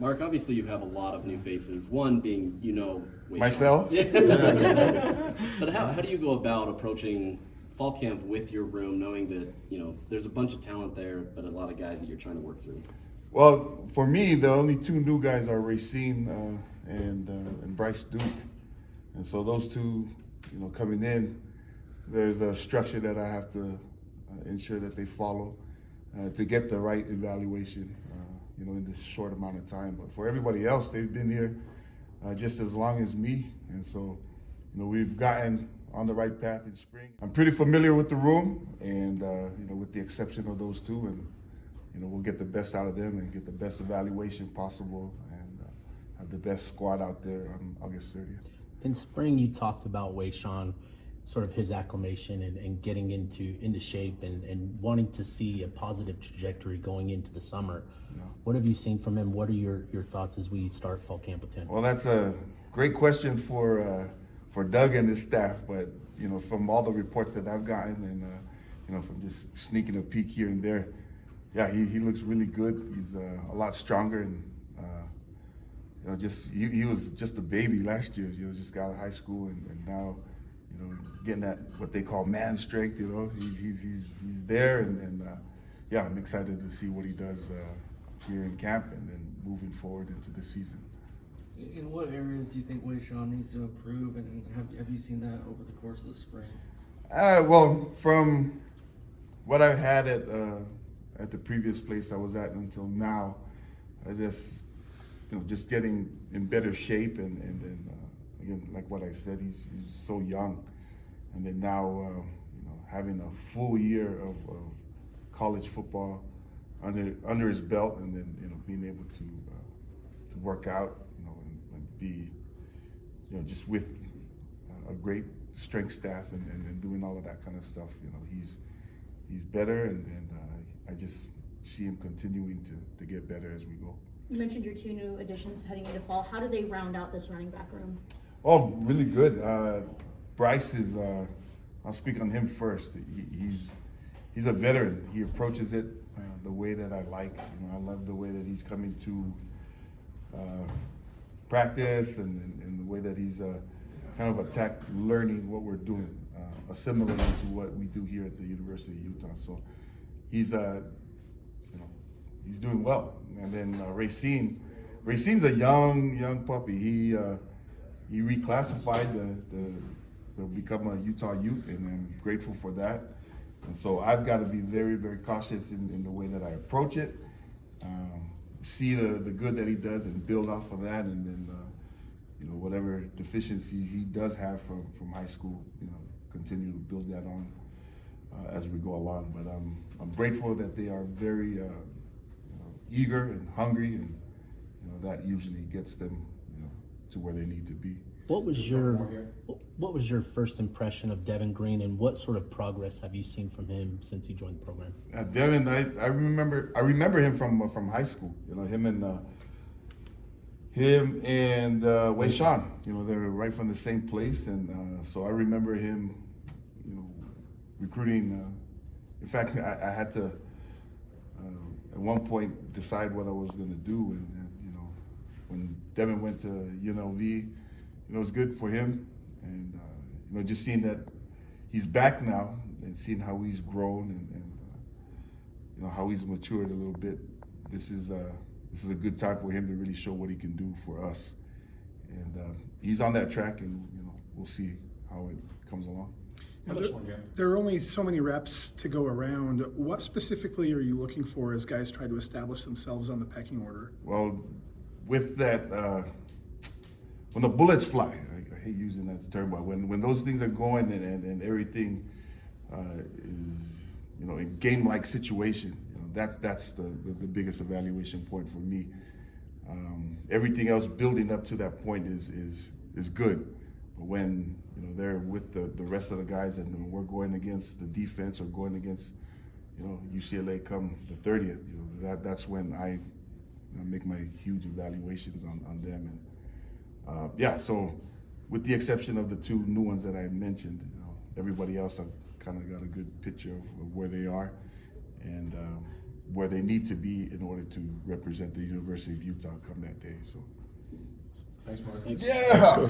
Mark, obviously you have a lot of new faces. One being, Wade Myself? Shaw. But how do you go about approaching fall camp with your room, knowing that, there's a bunch of talent there, but a lot of guys that you're trying to work through? Well, for me, the only two new guys are Racine and Bryce Duke. And so those two, coming in, there's a structure that I have to ensure that they follow to get the right evaluation, in this short amount of time. But for everybody else, they've been here just as long as me. And so, we've gotten on the right path in spring. I'm pretty familiar with the room and, with the exception of those two. And, we'll get the best out of them and get the best evaluation possible and have the best squad out there on August 30th. In spring, you talked about Wei Sean, sort of his acclimation and getting into shape and wanting to see a positive trajectory going into the summer. Yeah. What have you seen from him? What are your thoughts as we start fall camp with him? Well, that's a great question for Doug and his staff, but from all the reports that I've gotten and from just sneaking a peek here and there, yeah, he looks really good. He's a lot stronger and he was just a baby last year. Just got out of high school and now getting that what they call man strength. He's there and yeah, I'm excited to see what he does here in camp and then moving forward into the season. In what areas do you think Wei Sean needs to improve, and have you seen that over the course of the spring? Well, from what I've had at the previous place I was at until now, I just getting in better shape and then again, like what I said, he's so young, and then now having a full year of college football under his belt, and then being able to work out, and be just with a great strength staff and doing all of that kind of stuff. He's better, and I just see him continuing to get better as we go. You mentioned your two new additions heading into fall. How do they round out this running back room? Oh, really good. Bryce is, I'll speak on him first. He's a veteran. He approaches it the way that I like. I love the way that he's coming to practice and the way that he's kind of attacked learning what we're doing, assimilating to what we do here at the University of Utah. So he's doing well. And then Racine's a young puppy. He reclassified to become a Utah Ute, and I'm grateful for that. And so I've got to be very, very cautious in the way that I approach it. See the good that he does and build off of that, and then whatever deficiency he does have from high school, continue to build that on as we go along. But I'm grateful that they are very eager and hungry, and that usually gets them to where they need to be. What was your first impression of Devin Green, and what sort of progress have you seen from him since he joined the program? Devin, I remember him from high school. Him and Wei Sean. They were right from the same place, and so I remember him, recruiting. In fact, I had to at one point decide what I was going to do, and when Devin went to UNLV, it was good for him, and just seeing that he's back now and seeing how he's grown and how he's matured a little bit. This is a good time for him to really show what he can do for us, and he's on that track, and we'll see how it comes along. There are only so many reps to go around. What specifically are you looking for as guys try to establish themselves on the pecking order? Well, with that, when the bullets fly, I hate using that term, but when those things are going and everything is, in game-like situation, that's the biggest evaluation point for me. Everything else building up to that point is good, but when they're with the rest of the guys and we're going against the defense or going against UCLA come the 30th, that's when I make my huge evaluations on them. And so with the exception of the two new ones that I mentioned, everybody else I've kind of got a good picture of where they are, and where they need to be in order to represent the University of Utah come that day. So, Thanks, Mark. Thanks. yeah.